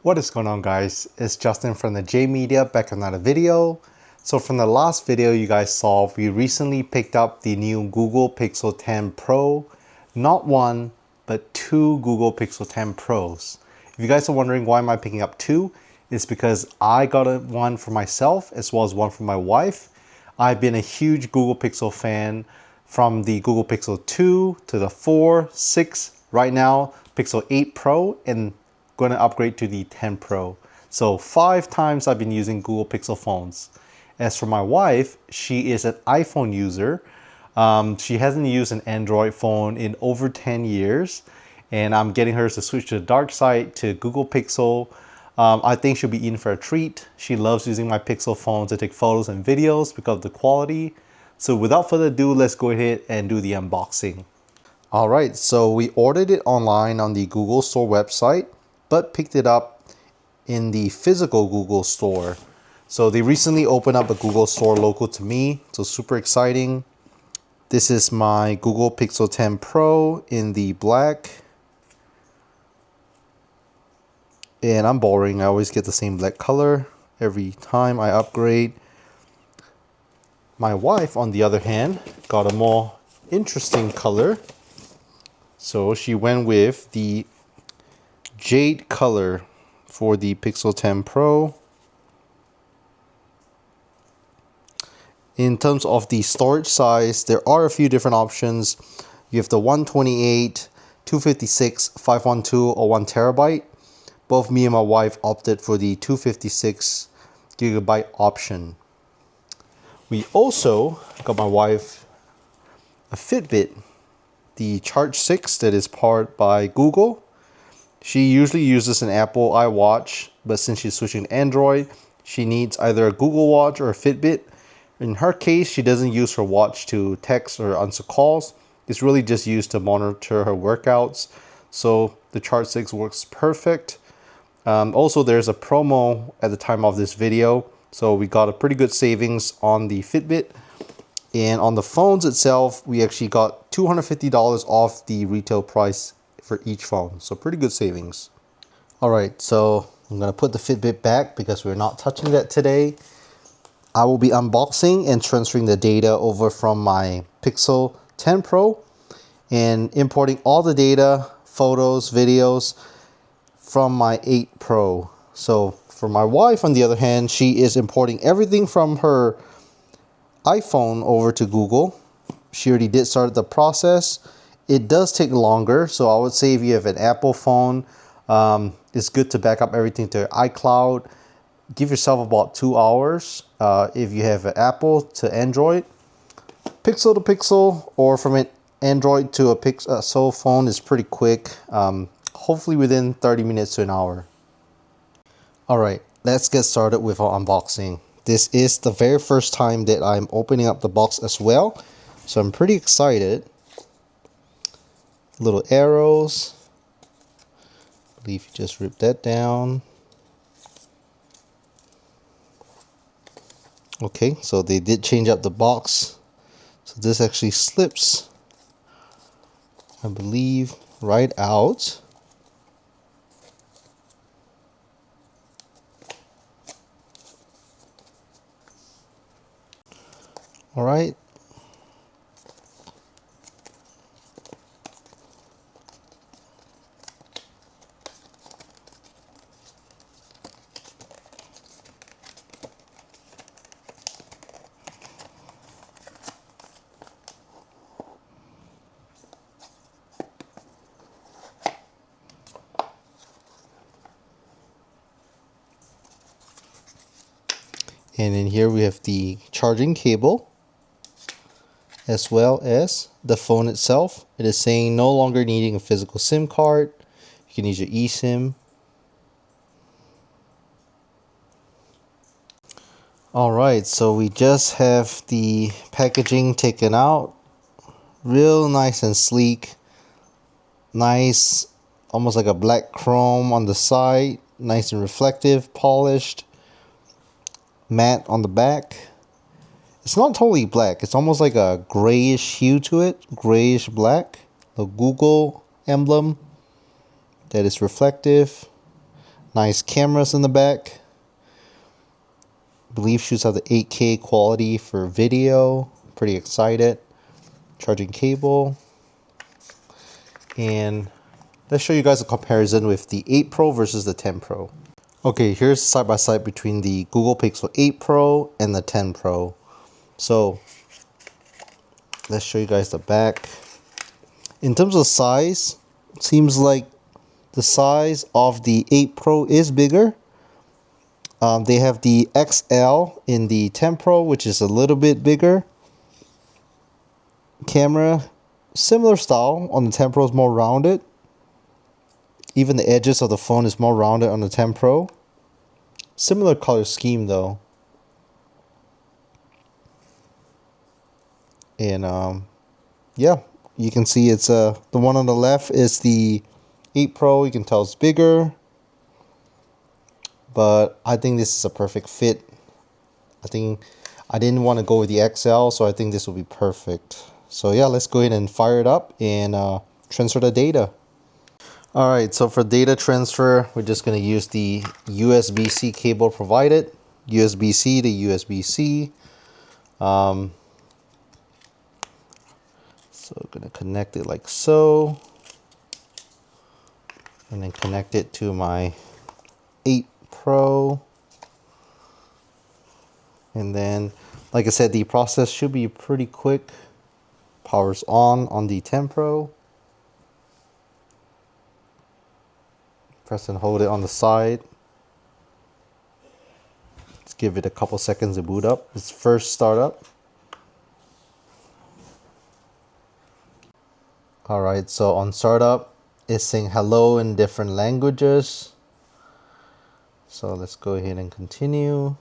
What is going on, guys? It's Justin from the J Media back with another video. So from the last video you guys saw, we recently picked up the new Google Pixel 10 Pro. Not one, but two Google Pixel 10 Pros. If you guys are wondering why am I picking up two, it's because I got one for myself as well as one for my wife. I've been a huge Google Pixel fan from the Google Pixel 2 to the 4, 6, right now Pixel 8 Pro, and going to upgrade to the 10 Pro. So 5 times I've been using Google Pixel phones. As for my wife, she is an iPhone user. She hasn't used an Android phone in over 10 years, and I'm getting her to switch to the dark side to Google Pixel. I think she'll be in for a treat. She loves using my Pixel phone to take photos and videos because of the quality. So without further ado, let's go ahead and do the unboxing. Alright, so we ordered it online on the Google Store website, but picked it up in the physical Google Store. So they recently opened up a Google Store local to me, so super exciting. This is my Google Pixel 10 Pro in the black. And I'm boring, I always get the same black color every time I upgrade. My wife, on the other hand, got a more interesting color. So she went with the jade color for the Pixel 10 Pro. In terms of the storage size, there are a few different options. You have the 128, 256, 512, or 1 terabyte. Both me and my wife opted for the 256 gigabyte option. We also got my wife a Fitbit, the Charge 6 that is powered by Google. She usually uses an Apple iWatch, but since she's switching to Android, she needs either a Google Watch or a Fitbit. In her case, she doesn't use her watch to text or answer calls. It's really just used to monitor her workouts. So the Charge 6 works perfect. Also, there's a promo at the time of this video, so we got a pretty good savings on the Fitbit. And on the phones itself, we actually got $250 off the retail price for each phone, so pretty good savings. Alright, so I'm going to put the Fitbit back because we're not touching that today. I will be unboxing and transferring the data over from my Pixel 10 Pro and importing all the data, photos, videos from my 8 Pro. So for my wife, on the other hand, she is importing everything from her iPhone over to Google. She already did start the process. It does take longer, so I would say if you have an Apple phone, it's good to back up everything to iCloud. Give yourself about 2 hours. If you have an Apple to Android, Pixel to Pixel, or from an Android to a Pixel phone is pretty quick. Hopefully within 30 minutes to an hour. Alright, let's get started with our unboxing. This is the very first time that I'm opening up the box as well, so I'm pretty excited. Little arrows. I believe you just ripped that down. Okay, so they did change up the box. So this actually slips, I believe, right out. All right. And in here we have the charging cable, as well as the phone itself. It is saying no longer needing a physical SIM card. You can use your eSIM. Alright, so we just have the packaging taken out. Real nice and sleek. Nice, almost like a black chrome on the side. Nice and reflective, polished. Matte on the back. It's not totally black. It's almost like a grayish hue to it. Grayish black. The Google emblem that is reflective. Nice cameras in the back. I believe shoots have the 8K quality for video. Pretty excited. Charging cable. And let's show you guys a comparison with the 8 Pro versus the 10 Pro. Okay, here's side by side between the Google Pixel 8 Pro and the 10 Pro. So let's show you guys the back. In terms of size, it seems like the size of the 8 Pro is bigger. They have the XL in the 10 Pro, which is a little bit bigger. Camera, similar style on the 10 Pro, is more rounded. Even the edges of the phone is more rounded on the 10 Pro. Similar color scheme though. And yeah, you can see it's the one on the left is the 8 Pro. You can tell it's bigger. But I think this is a perfect fit. I think I didn't want to go with the XL, so I think this will be perfect. So yeah, let's go ahead and fire it up and transfer the data. Alright, so for data transfer, we're just going to use the USB-C cable provided. USB-C to USB-C. So I'm going to connect it like so. And then connect it to my 8 Pro. And then, like I said, the process should be pretty quick. Power's on the 10 Pro. Press and hold it on the side. Let's give it a couple seconds to boot up. It's first startup. Alright, so on startup, it's saying hello in different languages. So let's go ahead and continue.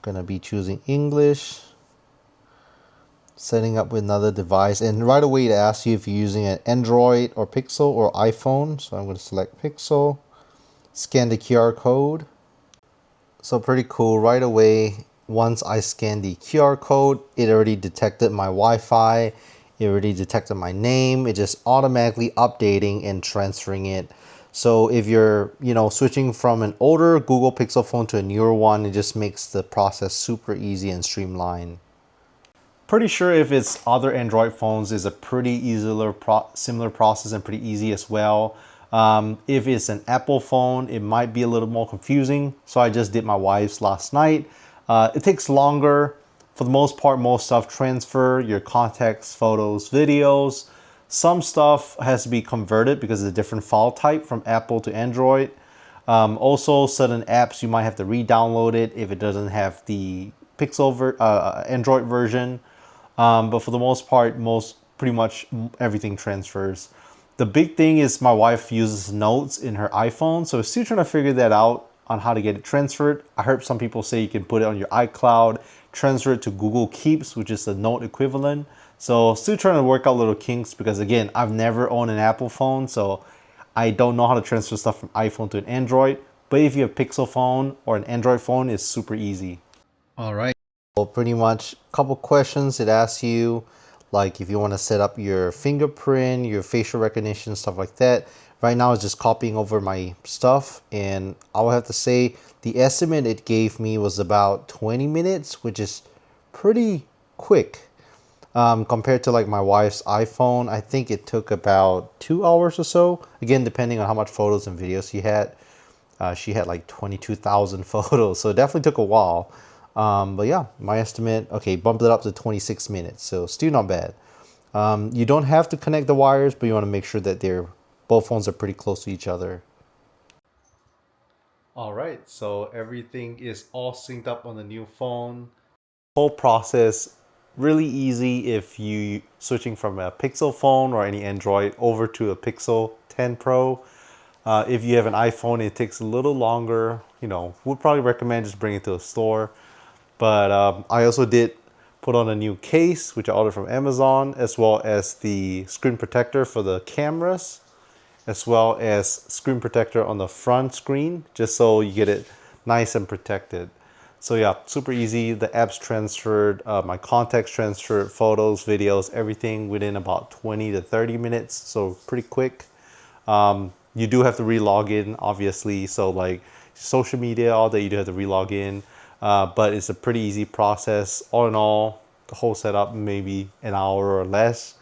Gonna be choosing English. Setting up with another device, and right away it asks you if you're using an Android or Pixel or iPhone. So I'm going to select Pixel. Scan the QR code. So pretty cool. Right away, once I scanned the QR code, it already detected my Wi-Fi. It already detected my name. It just automatically updating and transferring it. So if you're, switching from an older Google Pixel phone to a newer one, it just makes the process super easy and streamlined. Pretty sure if it's other Android phones is a pretty similar process and pretty easy as well. If it's an Apple phone, it might be a little more confusing. So I just did my wife's last night. It takes longer. For the most part, most stuff transfer, your contacts, photos, videos. Some stuff has to be converted because it's a different file type from Apple to Android. Also, certain apps, you might have to re-download it if it doesn't have the Pixel Android version. But for the most part, pretty much everything transfers. The big thing is my wife uses notes in her iPhone, so still trying to figure that out on how to get it transferred. I heard some people say you can put it on your iCloud, transfer it to Google Keeps, which is the note equivalent. So still trying to work out little kinks because again, I've never owned an Apple phone, so I don't know how to transfer stuff from iPhone to an Android. But if you have a Pixel phone or an Android phone, it's super easy. All right. Well, pretty much a couple questions it asks you, like if you want to set up your fingerprint, your facial recognition, stuff like that. Right now it's just copying over my stuff, and I will have to say the estimate it gave me was about 20 minutes, which is pretty quick. Compared to like my wife's iPhone, I think it took about 2 hours or so. Again, depending on how much photos and videos she had. She had like 22,000 photos, so it definitely took a while. But yeah, my estimate, okay, bumped it up to 26 minutes, so still not bad. You don't have to connect the wires, but you want to make sure that both phones are pretty close to each other. All right, so everything is all synced up on the new phone. Whole process really easy if you switching from a Pixel phone or any Android over to a Pixel 10 Pro. If you have an iPhone, it takes a little longer. Would probably recommend just bring it to a store. But I also did put on a new case, which I ordered from Amazon, as well as the screen protector for the cameras, as well as screen protector on the front screen, just so you get it nice and protected. So yeah, super easy. The apps transferred, my contacts transferred, photos, videos, everything within about 20 to 30 minutes. So pretty quick. You do have to re-log in, obviously. So like social media, all that, you do have to re-log in. But it's a pretty easy process. All in all, the whole setup maybe an hour or less.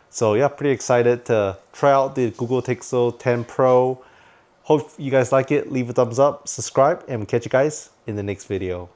So yeah, pretty excited to try out the Google Pixel 10 Pro. Hope you guys like it. Leave a thumbs up, subscribe, and we'll catch you guys in the next video.